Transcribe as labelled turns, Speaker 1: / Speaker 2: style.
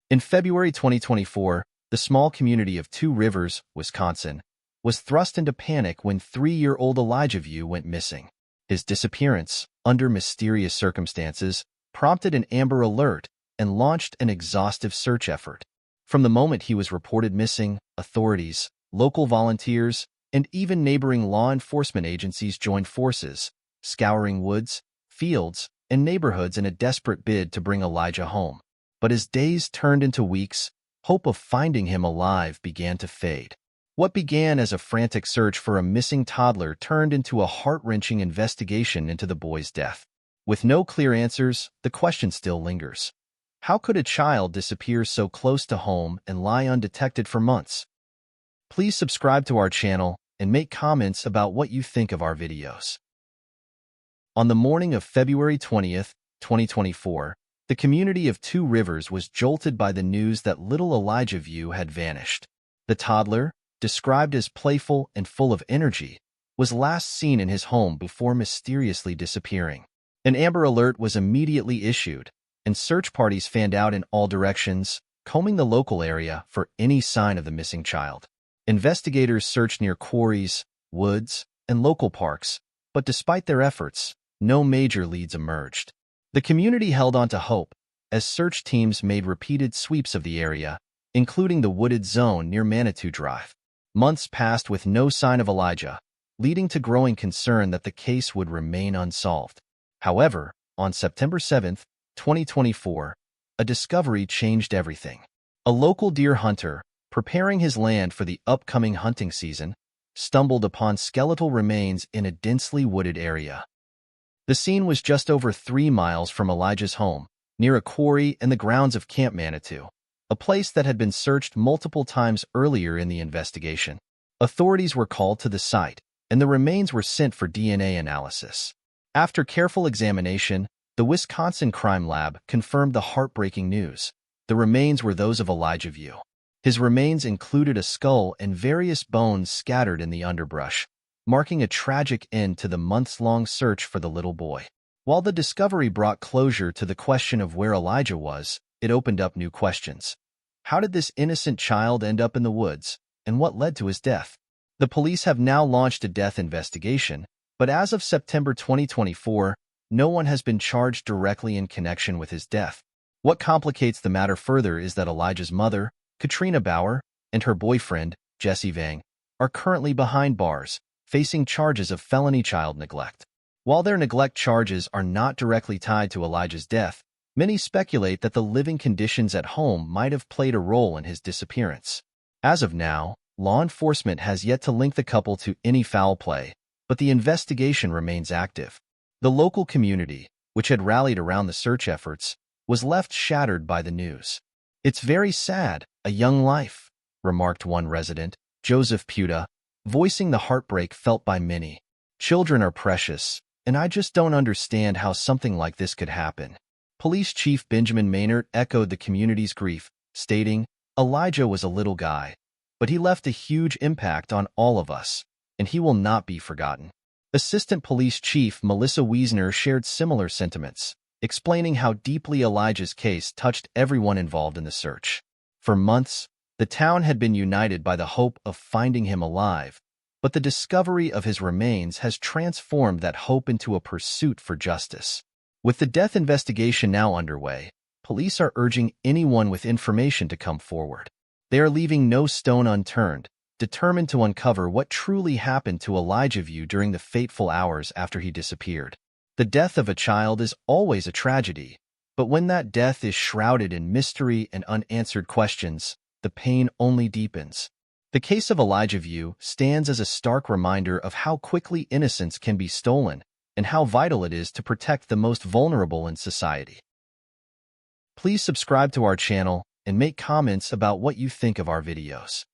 Speaker 1: In February 2024, the small community of Two Rivers, Wisconsin, was thrust into panic when 3-year-old Elijah Vue went missing. His disappearance, under mysterious circumstances, prompted an Amber Alert and launched an exhaustive search effort. From the moment he was reported missing, authorities, local volunteers, and even neighboring law enforcement agencies joined forces, scouring woods, fields, and neighborhoods in a desperate bid to bring Elijah home. But as days turned into weeks, hope of finding him alive began to fade. What began as a frantic search for a missing toddler turned into a heart-wrenching investigation into the boy's death. With no clear answers, the question still lingers. How could a child disappear so close to home and lie undetected for months? Please subscribe to our channel and make comments about what you think of our videos. On the morning of February 20th, 2024, the community of Two Rivers was jolted by the news that little Elijah Vue had vanished. The toddler, described as playful and full of energy, was last seen in his home before mysteriously disappearing. An Amber Alert was immediately issued, and search parties fanned out in all directions, combing the local area for any sign of the missing child. Investigators searched near quarries, woods, and local parks, but despite their efforts, no major leads emerged. The community held on to hope as search teams made repeated sweeps of the area, including the wooded zone near Manitou Drive. Months passed with no sign of Elijah, leading to growing concern that the case would remain unsolved. However, on September 7, 2024, a discovery changed everything. A local deer hunter, preparing his land for the upcoming hunting season, stumbled upon skeletal remains in a densely wooded area. The scene was just over 3 miles from Elijah's home, near a quarry and the grounds of Camp Manitou, a place that had been searched multiple times earlier in the investigation. Authorities were called to the site, and the remains were sent for DNA analysis. After careful examination, the Wisconsin Crime Lab confirmed the heartbreaking news. The remains were those of Elijah Vue. His remains included a skull and various bones scattered in the underbrush, marking a tragic end to the months-long search for the little boy. While the discovery brought closure to the question of where Elijah was, it opened up new questions. How did this innocent child end up in the woods, and what led to his death? The police have now launched a death investigation, but as of September 2024, no one has been charged directly in connection with his death. What complicates the matter further is that Elijah's mother, Katrina Bauer, and her boyfriend, Jesse Vang, are currently behind bars, facing charges of felony child neglect. While their neglect charges are not directly tied to Elijah's death, many speculate that the living conditions at home might have played a role in his disappearance. As of now, law enforcement has yet to link the couple to any foul play, but the investigation remains active. The local community, which had rallied around the search efforts, was left shattered by the news. "It's very sad, a young life," remarked one resident, Joseph Puda, voicing the heartbreak felt by many. "Children are precious, and I just don't understand how something like this could happen." Police Chief Benjamin Maynard echoed the community's grief, stating, "Elijah was a little guy, but he left a huge impact on all of us, and he will not be forgotten." Assistant Police Chief Melissa Wiesner shared similar sentiments, explaining how deeply Elijah's case touched everyone involved in the search. For months, the town had been united by the hope of finding him alive, but the discovery of his remains has transformed that hope into a pursuit for justice. With the death investigation now underway, police are urging anyone with information to come forward. They are leaving no stone unturned, determined to uncover what truly happened to Elijah Vue during the fateful hours after he disappeared. The death of a child is always a tragedy, but when that death is shrouded in mystery and unanswered questions, the pain only deepens. The case of Elijah Vue stands as a stark reminder of how quickly innocence can be stolen and how vital it is to protect the most vulnerable in society. Please subscribe to our channel and make comments about what you think of our videos.